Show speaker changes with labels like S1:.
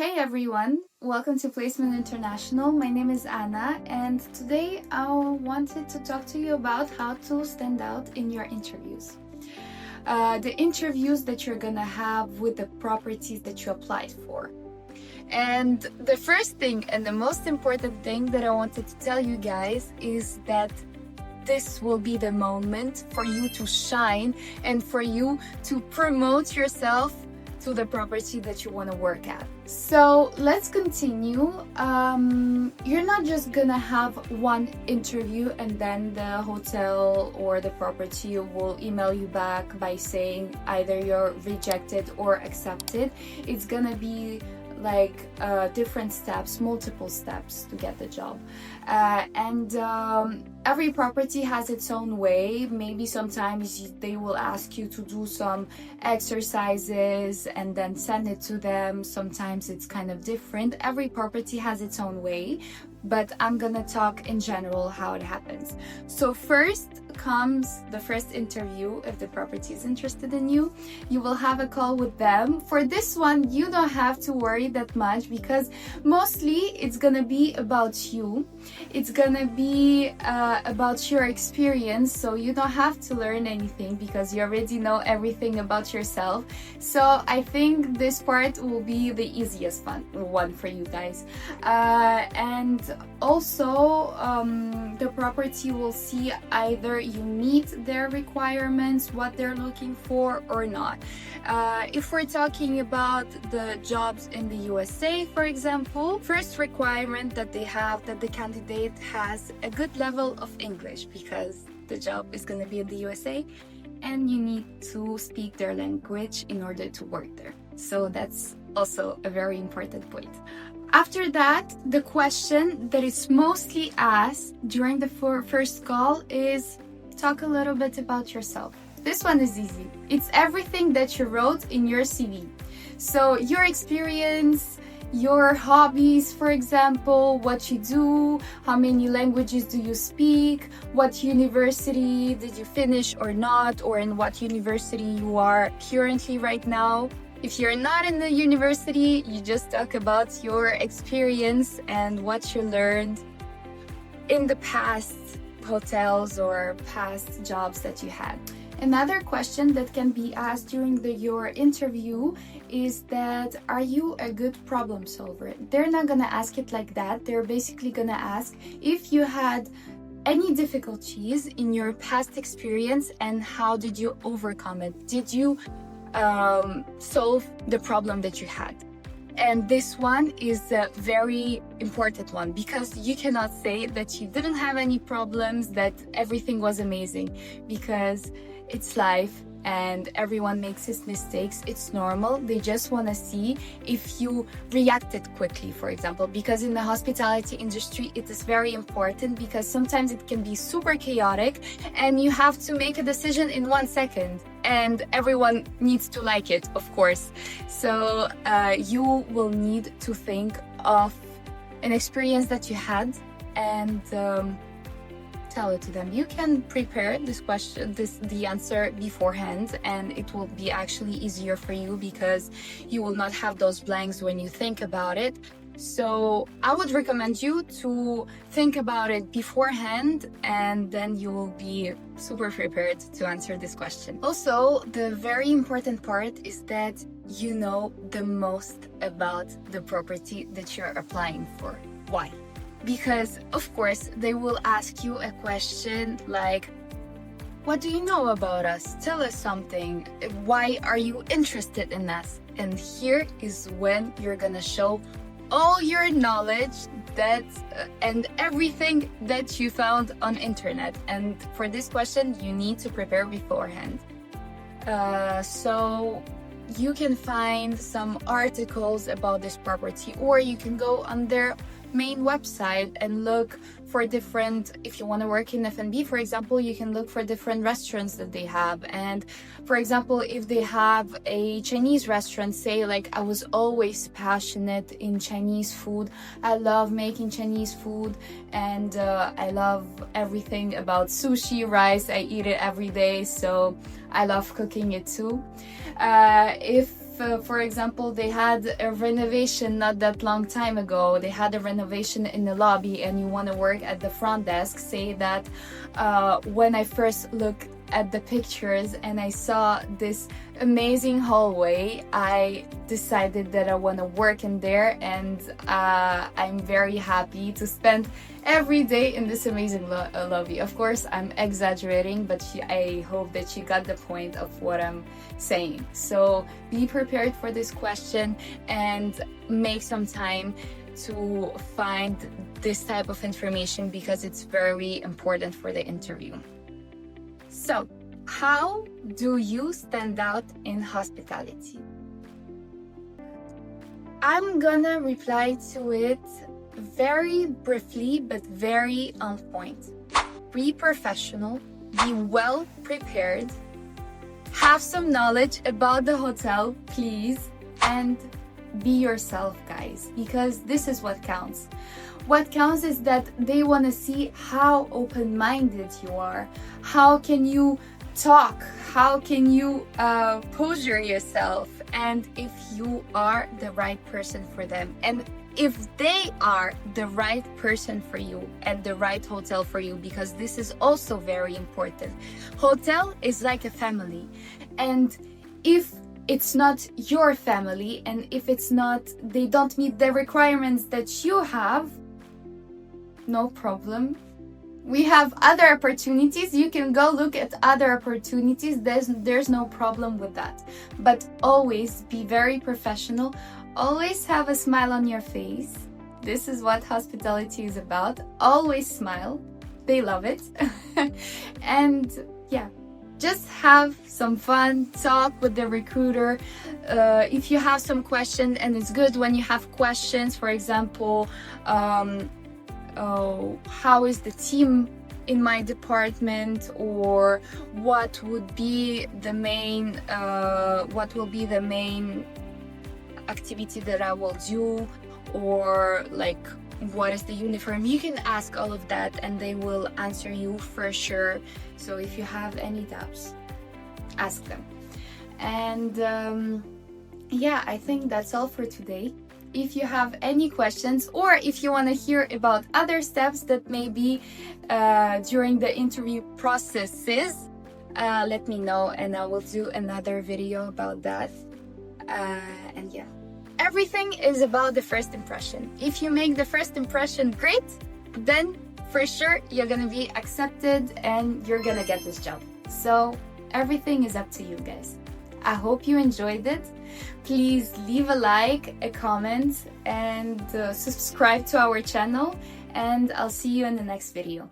S1: Hey everyone, welcome to Placement International. My name is Anna, and today I wanted to talk to you about how to stand out in your interviews. The interviews that you're gonna have with the properties that you applied for. And the first thing and the most important thing that I wanted to tell you guys is that this will be the moment for you to shine and for you to promote yourself to the property that you want to work at. So let's continue. You're not just gonna have one interview and then the hotel or the property will email you back by saying either you're rejected or accepted. It's gonna be like different steps, multiple steps to get the job. And every property has its own way. Maybe sometimes they will ask you to do some exercises and then send it to them. Sometimes it's kind of different. Every property has its own way, but I'm gonna talk in general how it happens. So first comes the first interview. If the property is interested in you, you will have a call with them. For this one, you don't have to worry that much because mostly it's gonna be about you. It's gonna be about your experience, so you don't have to learn anything because you already know everything about yourself. So I think this part will be the easiest one for you guys. And also the property will see either you meet their requirements, what they're looking for or not. If we're talking about the jobs in the USA, for example, first requirement that they have that the candidate has a good level of English because the job is going to be in the USA and you need to speak their language in order to work there. So that's also a very important point. After that, the question that is mostly asked during the first call is talk a little bit about yourself. This one is easy. It's everything that you wrote in your CV. So your experience, your hobbies, for example, what you do, how many languages do you speak, what university did you finish or not, or in what university you are currently right now. If you're not in the university, you just talk about your experience and what you learned in the past hotels or past jobs that you had. Another question that can be asked during your interview is that, are you a good problem solver? They're not gonna ask it like that. They're basically gonna ask if you had any difficulties in your past experience and how did you overcome it? Did you solve the problem that you had? And this one is a very important one because you cannot say that you didn't have any problems, that everything was amazing, because it's life and everyone makes his mistakes. It's normal. They just want to see if you reacted quickly, for example, because in the hospitality industry, it is very important because sometimes it can be super chaotic and you have to make a decision in 1 second and everyone needs to like it, of course. So you will need to think of an experience that you had and tell it to them. You can prepare this question, the answer beforehand, and it will be actually easier for you because you will not have those blanks when you think about it. So I would recommend you to think about it beforehand and then you will be super prepared to answer this question. Also, the very important part is that you know the most about the property that you're applying for. Why? Because, of course, they will ask you a question like, what do you know about us? Tell us something. Why are you interested in us? And here is when you're gonna show all your knowledge and everything that you found on internet. And for this question, you need to prepare beforehand. So you can find some articles about this property, or you can go on their main website and look for different, if you want to work in F&B, for example, you can look for different restaurants that they have. And for example, if they have a Chinese restaurant, say like, I was always passionate in Chinese food, I love making Chinese food, and I love everything about sushi, rice, I eat it every day, so I love cooking it too. If for example, they had a renovation not that long time ago, they had a renovation in the lobby and you want to work at the front desk, say that when I first looked at the pictures and I saw this amazing hallway, I decided that I want to work in there, and I'm very happy to spend every day in this amazing lobby. Of course, I'm exaggerating, but I hope that you got the point of what I'm saying. So be prepared for this question and make some time to find this type of information because it's very important for the interview. So, how do you stand out in hospitality? I'm gonna reply to it very briefly but very on point. Be professional, be well prepared, have some knowledge about the hotel, please, and be yourself, guys, because this is what counts. What counts is that they want to see how open-minded you are. How can you talk? How can you posture yourself? And if you are the right person for them. And if they are the right person for you and the right hotel for you, because this is also very important. Hotel is like a family. And if it's not your family, and if they don't meet the requirements that you have, no problem. We have other opportunities. You can go look at other opportunities. There's no problem with that. But always be very professional. Always have a smile on your face. This is what hospitality is about. Always smile. They love it. And yeah, just have some fun, talk with the recruiter. If you have some questions, and it's good when you have questions, for example, how is the team in my department, or what will be the main activity that I will do, or like what is the uniform. You can ask all of that and they will answer you for sure. So if you have any doubts, ask them. And yeah, I think that's all for today. If you have any questions, or if you want to hear about other steps that may be during the interview processes, let me know and I will do another video about that. And yeah, everything is about the first impression. If you make the first impression great, then for sure you're gonna be accepted and you're gonna get this job. So everything is up to you guys. I hope you enjoyed it. Please leave a like, a comment, and subscribe to our channel, and I'll see you in the next video.